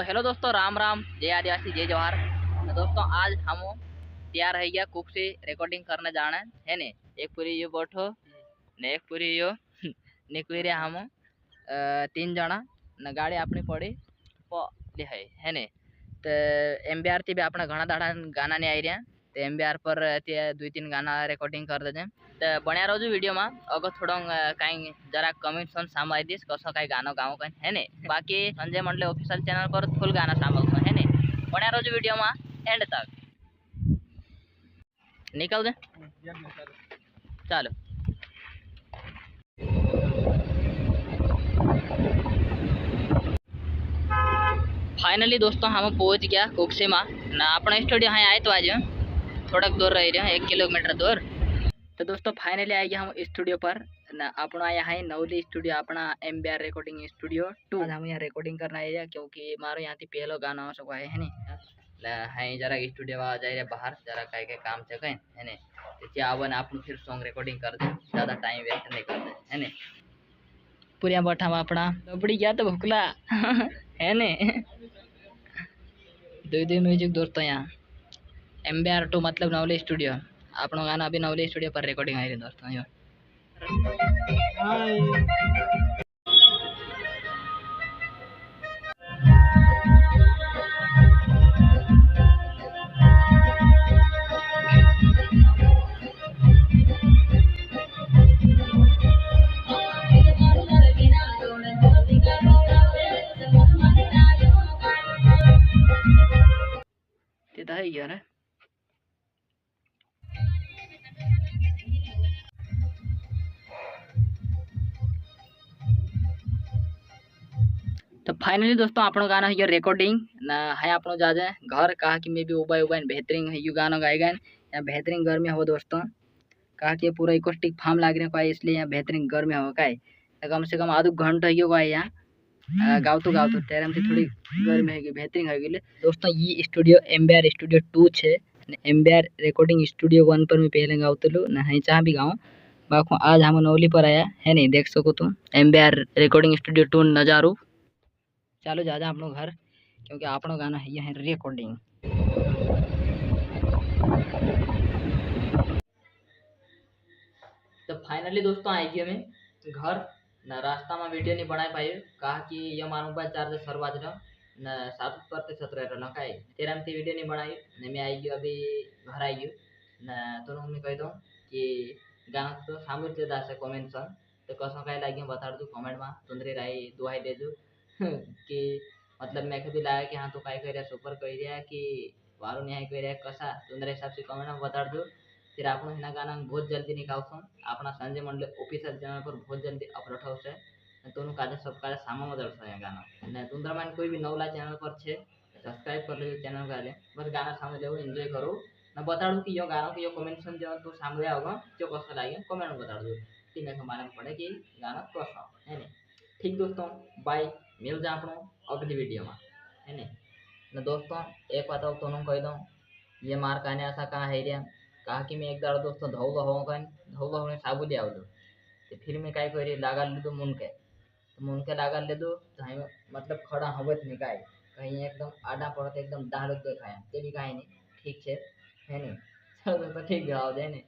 Hello दोस्तों, राम राम, जय आदिवासी, जय जवाहर। तो दोस्तों आज हम तैयार है गया कुक से रिकॉर्डिंग करने जाना है ने। एक पूरी यो बैठो ने एक पूरी यो निकली हम तीन जना न गाड़ी अपनी पड़ी ले है ने। तो MBR थी भी अपना घना दाड़ा गाना नहीं आई रहा। तो MBR पर दुई तीन गाना रिकॉर्डिंग कर दे। तो बनिया रहो वीडियो में अगर थोड़ा कहीं जरा कमेंट साम आई दिस कसो कहीं गाना गाँव कहीं है ने। बाकी संजय मंडले ऑफिशियल चैनल पर फुल गाना सामल है ने। बनिया रहो वीडियो में एंड तक। निकल दे चलो। फाइनली दोस्तों हम पहुंच गया कुकसी में ना। अपना स्टूडियो यहाँ आए तो आज थोड़ा दूर रह रहे हैं, 1 किलोमीटर दूर। तो दोस्तों फाइनली आ गया हम स्टूडियो पर ना। अपना यहाँ है नवली स्टूडियो, अपना MBR रिकॉर्डिंग स्टूडियो 2। हम यहाँ रिकॉर्डिंग करना है क्योंकि मारो यहाँ थी पहलो गाना हो सको है नहीं। जरा स्टूडियो आ जाए बाहर जरा कहीं काम से कहीं है ने। आवन आप फिर सॉन्ग रिकॉर्डिंग कर दे, ज़्यादा टाइम वेस्ट नहीं कर दे है ने। पूरिया बैठा में अपना दबड़ी गया तो भुकला है ने। दो म्यूजिक दोस्तों यहाँ MBR 2 मतलब नवली स्टूडियो। अपना गाना अभी नवली स्टूडियो पर रिकॉर्डिंग आई रही दोस्तों यो। है यार तो फाइनली दोस्तों अपनो गाना है रिकॉर्डिंग ना है। अपनो जा जाए घर कहा कि मैं भी उबा उबा बेहतरीन है यू गाना गाएगा या बेहतरीन घर में हो दोस्तों। कहा कि पूरा इकोस्टिक फार्म लाग रहे है इसलिए यहाँ बेहतरीन घर में हो का है। कम से कम आधो घंटा ही होगा यहाँ गाँव तेरह से थोड़ी घर में है बेहतरीन है दोस्तों। ये स्टूडियो MBR स्टूडियो 2 है। MBR रिकॉर्डिंग स्टूडियो 1 पर मैं पहले गाँव ना है चाह भी गाँव बाको। आज हम नवली पर आया है नहीं, देख सको तुम MBR रिकॉर्डिंग स्टूडियो 2 नजारो। चलो जा जा अपनो घर क्योंकि अपनो गाना है यहाँ रिकॉर्डिंग। तो फाइनली दोस्तों आई गए मैं घर ना। रास्ता में वीडियो नहीं बना पाए कहा कि ये मानो बात चार्ज सर बाज रहा न 7% रह रहा का तेरा में वीडियो नहीं बनाई न। मैं आई गयो अभी घर आई गयो न। तो मैं कह दूँ कि गाना तो सामने से दास कमेंट सन तो कसम कहीं लगे बता दू कमेंट में तुंदरी राय दुआई दे दू कि मतलब मैं कभी लाया कि हाँ तो काय कह रहा सुपर कह रहा कि वारो न्याय कह रहा कसा तुंदरे हिसाब से कमेंट में बता दो। फिर आप हिना गाना बहुत जल्दी निकालसो अपना संजय मंडल ऑफिशियल चैनल पर बहुत जल्दी अपलोड होશે दोनों काजे सब काजे सामा में दर्शो है गाना ने तुंदरा मान कोई भी नवला चैनल पर छे सब्सक्राइब कर लीजिए चैनल का बस गाना सामने देखो एंजॉय करो ना। बता दो कि यो गाना की यो कमेंट सुन जो तो सामने होगा जो कैसा लगे कमेंट में बता दो कि मेरे को मालूम पड़े कि गाना कैसा है नहीं। ठीक दोस्तों बाय, मिल जा अपनों अगली वीडियो में है नहीं ना। दोस्तों एक बात अब तुम कह दूँ ये मार कहने ऐसा कहाँ है रिया कहा कि मैं एक दाड़ दोस्तों धोगा होने साबु ले आओ तो फिर मैं क्या करी लागा ले दो मुनके तो मुनके लागा ले दो तो हम मतलब खड़ा हवत नहीं काय कहीं एकदम आडा पड़ते एकदम डाल खाया ते भी कहीं नहीं ठीक है नहीं। चलो दोस्तों ठीक है आओ दे नहीं।